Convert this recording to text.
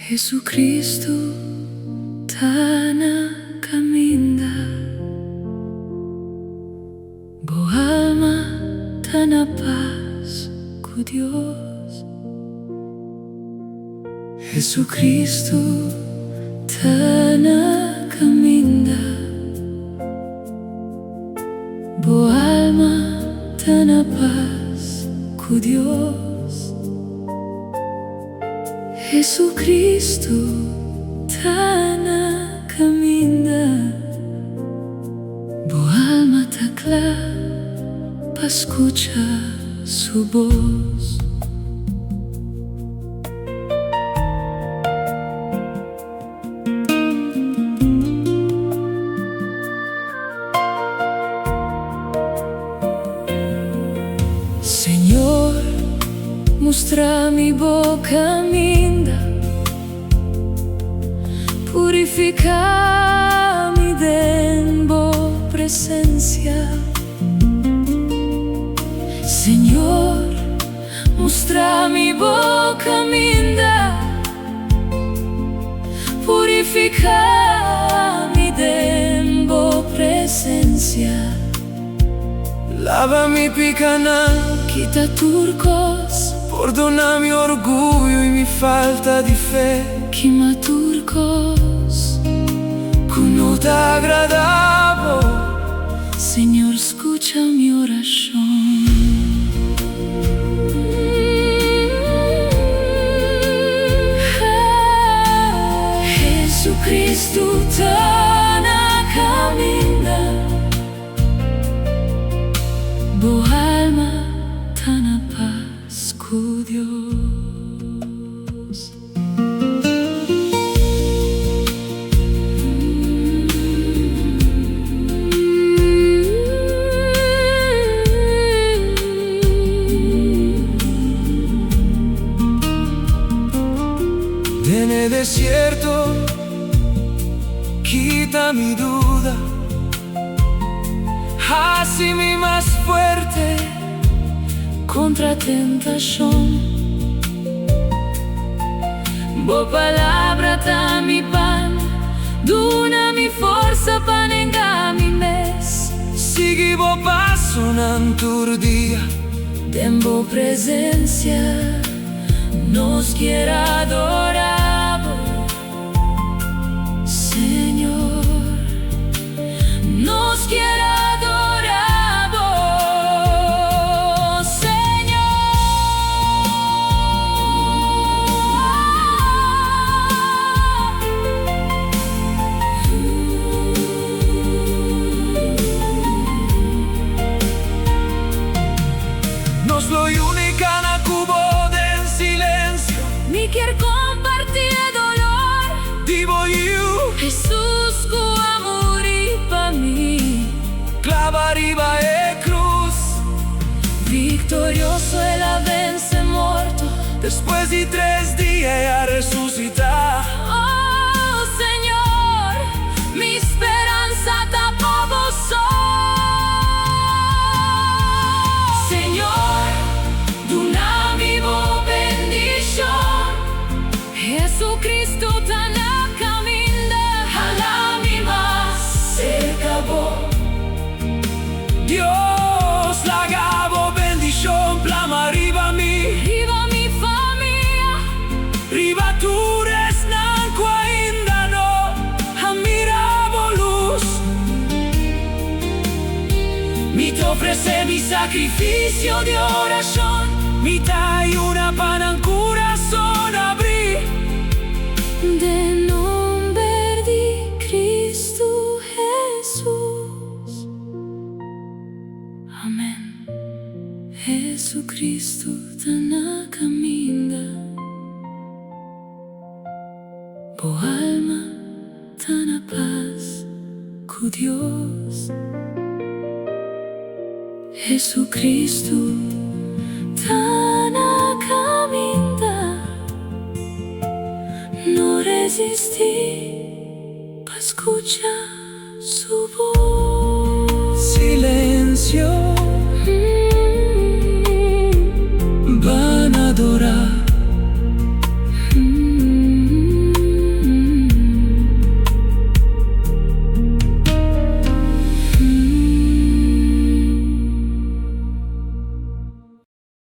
Jesucristo tana caminda, boa alma tana paz com Deus. Jesucristo tana caminda, boa alma tana paz com Deus. Jesucristo tana caminda, boa alma tá clara pra escuchar sua voz. Senhor, mostra-me boa caminda, purifica-me em boa presença. Senhor, mostra-me boa caminda, purifica-me em boa presença. Lava-me picanã, Quita turcos, perdona-me orgulho e minha falta de fé, queima turcos. que não tá agradável. Senhor, escucha minha oração. Jesucristo tá na caminda, boa alma tá na paz com Deus. En el desierto, quita mi duda, hazme más fuerte Contra a tentação, boa palavra tá mi pan, dona-me força para negar mi mes. Sigue vos paso en tu día, Tem boa presença, nos quer adorar. Senhor, nos quer adorar, nos lo única na cubo del silencio. me quer compartir dolor. Divo you, Jesus que morrer para mim, clava arriba e cruz. victorioso ela vence morto. Después de 3 días a resucitar. Oh Senhor, mi esperança tá por vos. Senhor, dona-me boa bendição. Jesucristo tá na caminda, jalame más cerca vos. Dios la gabo bendición, plama arriba mí. Viva mi família, Riba tu resnanco ainda no admirabo luz. Mi te ofrece mi sacrificio de oración, mi tai una pana en corazón abrí. de nombre de Cristo Jesús. Amém. Jesucristo tá na caminda, boa alma tá na paz com Deus. Jesucristo tá na caminda, não resistir pra escutar sua voz.